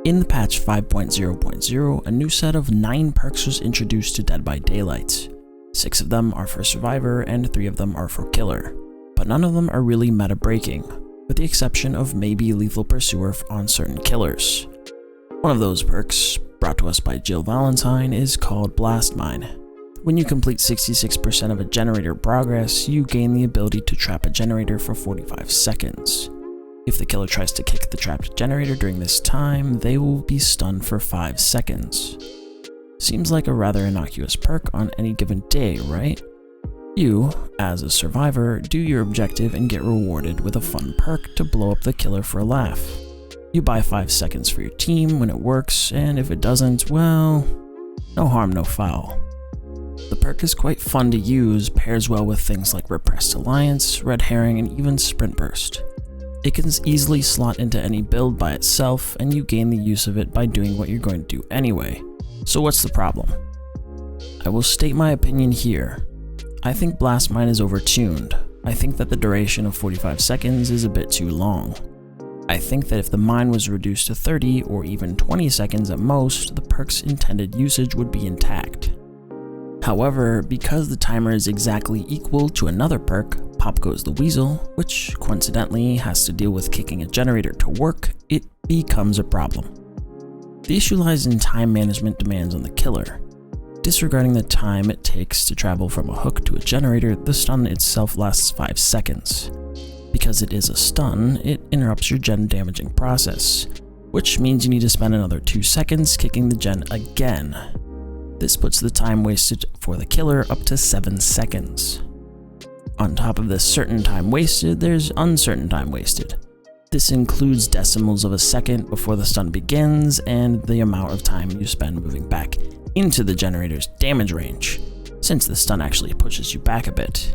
In the patch 5.0.0, a new set of 9 perks was introduced to Dead by Daylight. 6 of them are for Survivor and 3 of them are for Killer, but none of them are really meta-breaking, with the exception of maybe Lethal Pursuer on certain killers. One of those perks, brought to us by Jill Valentine, is called Blast Mine. When you complete 66% of a generator progress, you gain the ability to trap a generator for 45 seconds. If the killer tries to kick the trapped generator during this time, they will be stunned for 5 seconds. Seems like a rather innocuous perk on any given day, right? You, as a survivor, do your objective and get rewarded with a fun perk to blow up the killer for a laugh. You buy 5 seconds for your team when it works, and if it doesn't, well, no harm, no foul. The perk is quite fun to use, pairs well with things like Repressed Alliance, Red Herring, and even Sprint Burst. It can easily slot into any build by itself, and you gain the use of it by doing what you're going to do anyway. So what's the problem? I will state my opinion here. I think Blast Mine is overtuned. I think that the duration of 45 seconds is a bit too long. I think that if the mine was reduced to 30 or even 20 seconds at most, the perk's intended usage would be intact. However, because the timer is exactly equal to another perk, Pop Goes the Weasel, which coincidentally has to deal with kicking a generator to work, it becomes a problem. The issue lies in time management demands on the killer. Disregarding the time it takes to travel from a hook to a generator, the stun itself lasts 5 seconds. Because it is a stun, it interrupts your gen damaging process, which means you need to spend another 2 seconds kicking the gen again. This puts the time wasted for the killer up to 7 seconds. On top of this certain time wasted, there's uncertain time wasted. This includes decimals of a second before the stun begins and the amount of time you spend moving back into the generator's damage range, since the stun actually pushes you back a bit.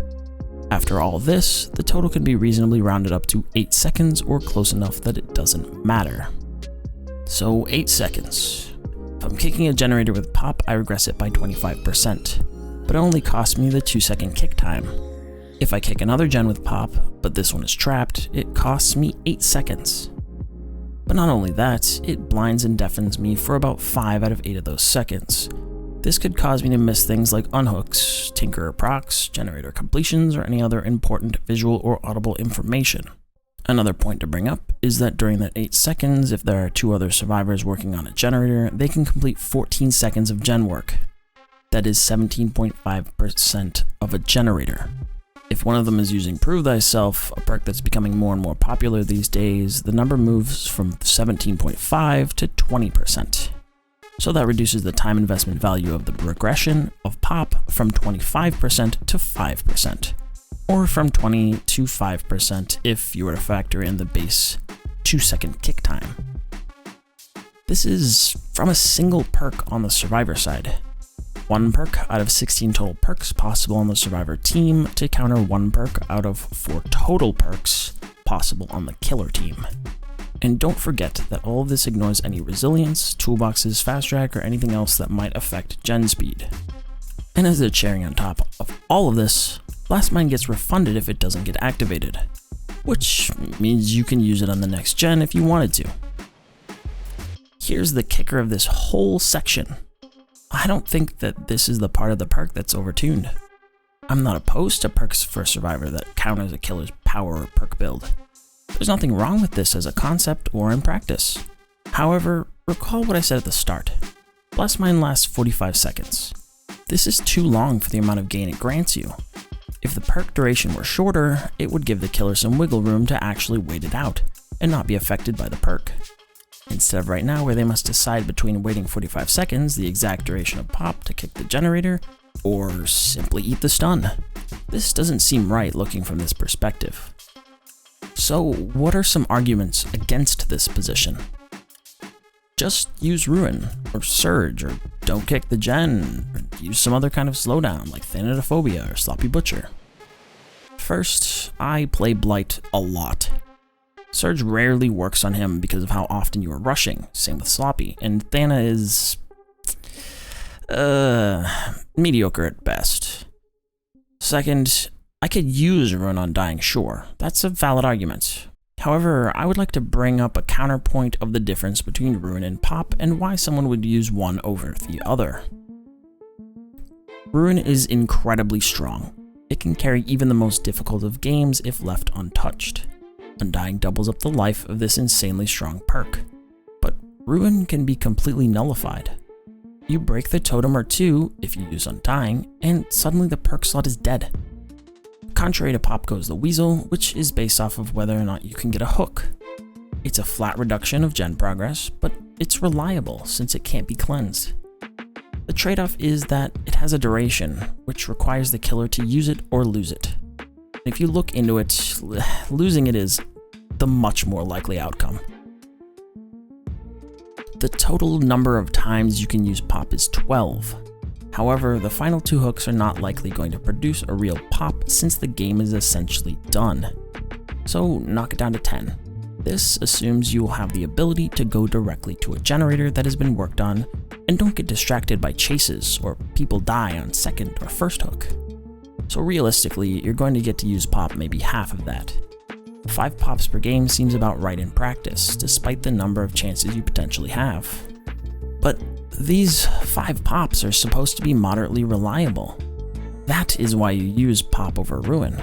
After all this, the total can be reasonably rounded up to 8 seconds or close enough that it doesn't matter. So 8 seconds. If I'm kicking a generator with Pop, I regress it by 25%, but it only costs me the 2-second kick time. If I kick another gen with Pop, but this one is trapped, it costs me 8 seconds. But not only that, it blinds and deafens me for about 5 out of 8 of those seconds. This could cause me to miss things like unhooks, tinkerer procs, generator completions, or any other important visual or audible information. Another point to bring up is that during that 8 seconds, if there are 2 other survivors working on a generator, they can complete 14 seconds of gen work. That is 17.5% of a generator. If one of them is using Prove Thyself, a perk that's becoming more and more popular these days, the number moves from 17.5 to 20%. So that reduces the time investment value of the regression of Pop from 25% to 5%. Or from 20 to 5% if you were to factor in the base 2-second kick time. This is from a single perk on the Survivor side. 1 perk out of 16 total perks possible on the Survivor team to counter 1 perk out of 4 total perks possible on the Killer team. And don't forget that all of this ignores any resilience, toolboxes, fast track, or anything else that might affect gen speed. And as the cherry on top of all of this, Blast Mine gets refunded if it doesn't get activated, which means you can use it on the next gen if you wanted to. Here's the kicker of this whole section. I don't think that this is the part of the perk that's overtuned. I'm not opposed to perks for Survivor that counters a killer's power or perk build. There's nothing wrong with this as a concept or in practice. However, recall what I said at the start. Blast Mine lasts 45 seconds. This is too long for the amount of gain it grants you. If the perk duration were shorter, it would give the killer some wiggle room to actually wait it out and not be affected by the perk. Instead of right now where they must decide between waiting 45 seconds, the exact duration of Pop to kick the generator, or simply eat the stun. This doesn't seem right looking from this perspective. So what are some arguments against this position? Just use Ruin, or Surge, or don't kick the gen, or use some other kind of slowdown like Thanatophobia or Sloppy Butcher. First, I play Blight a lot. Surge rarely works on him because of how often you are rushing, same with Sloppy, and Thana is mediocre at best. Second, I could use Ruin on Dying Shore. That's a valid argument. However, I would like to bring up a counterpoint of the difference between Ruin and Pop and why someone would use one over the other. Ruin is incredibly strong. It can carry even the most difficult of games if left untouched. Undying doubles up the life of this insanely strong perk. But Ruin can be completely nullified. You break the totem or two if you use Undying, and suddenly the perk slot is dead. Contrary to Pop goes the Weasel, which is based off of whether or not you can get a hook. It's a flat reduction of gen progress, but it's reliable since it can't be cleansed. The trade-off is that it has a duration, which requires the killer to use it or lose it. If you look into it, losing it is the much more likely outcome. The total number of times you can use Pop is 12. However, the final 2 hooks are not likely going to produce a real pop since the game is essentially done. So knock it down to 10. This assumes you will have the ability to go directly to a generator that has been worked on and don't get distracted by chases or people die on second or first hook. So realistically, you're going to get to use Pop maybe half of that. 5 pops per game seems about right in practice, despite the number of chances you potentially have. But these 5 pops are supposed to be moderately reliable. That is why you use Pop over Ruin.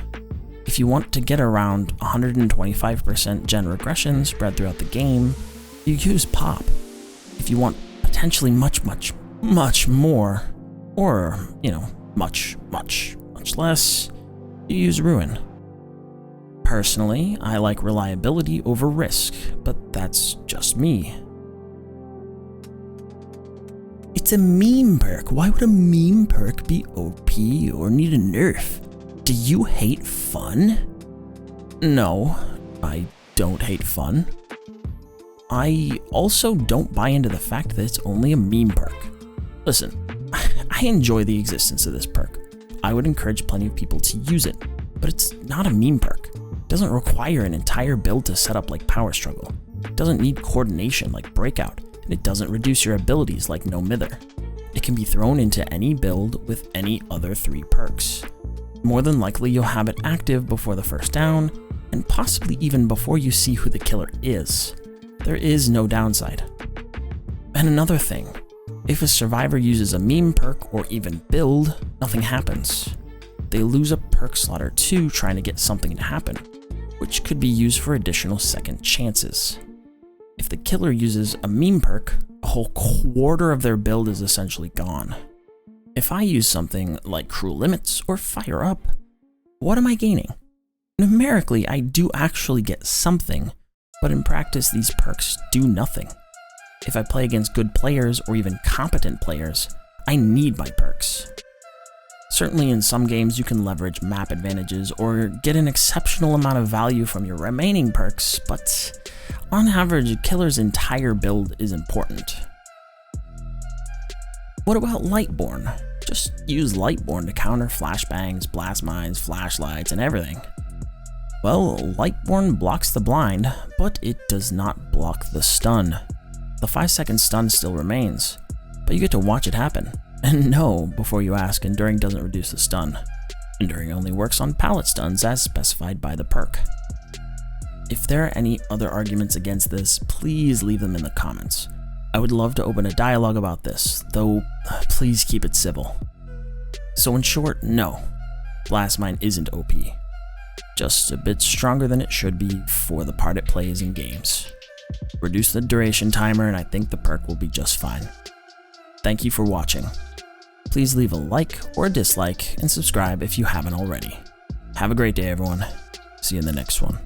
If you want to get around 125% gen regression spread throughout the game, you use Pop. If you want potentially much more, or, much less, you use Ruin. Personally, I like reliability over risk, but that's just me. It's a meme perk. Why would a meme perk be OP or need a nerf? Do you hate fun? No, I don't hate fun. I also don't buy into the fact that it's only a meme perk. Listen, I enjoy the existence of this perk. I would encourage plenty of people to use it, but it's not a meme perk. It doesn't require an entire build to set up like Power Struggle. It doesn't need coordination like Breakout, and it doesn't reduce your abilities like No Mither. It can be thrown into any build with any other 3 perks. More than likely you'll have it active before the first down, and possibly even before you see who the killer is. There is no downside. And another thing, if a survivor uses a meme perk or even build, nothing happens. They lose a perk slot or 2 trying to get something to happen, which could be used for additional second chances. If the killer uses a meme perk, a whole quarter of their build is essentially gone. If I use something like Cruel Limits or Fire Up, what am I gaining? Numerically, I do actually get something, but in practice these perks do nothing. If I play against good players or even competent players, I need my perks. Certainly in some games you can leverage map advantages or get an exceptional amount of value from your remaining perks, but on average, a killer's entire build is important. What about Lightborn? Just use Lightborn to counter flashbangs, blast mines, flashlights, and everything. Well, Lightborn blocks the blind, but it does not block the stun. The 5-second stun still remains, but you get to watch it happen. And no, before you ask, Enduring doesn't reduce the stun. Enduring only works on pallet stuns as specified by the perk. If there are any other arguments against this, please leave them in the comments. I would love to open a dialogue about this, though please keep it civil. So in short, no, Blast Mine isn't OP. Just a bit stronger than it should be for the part it plays in games. Reduce the duration timer and I think the perk will be just fine. Thank you for watching. Please leave a like or a dislike and subscribe if you haven't already. Have a great day everyone. See you in the next one.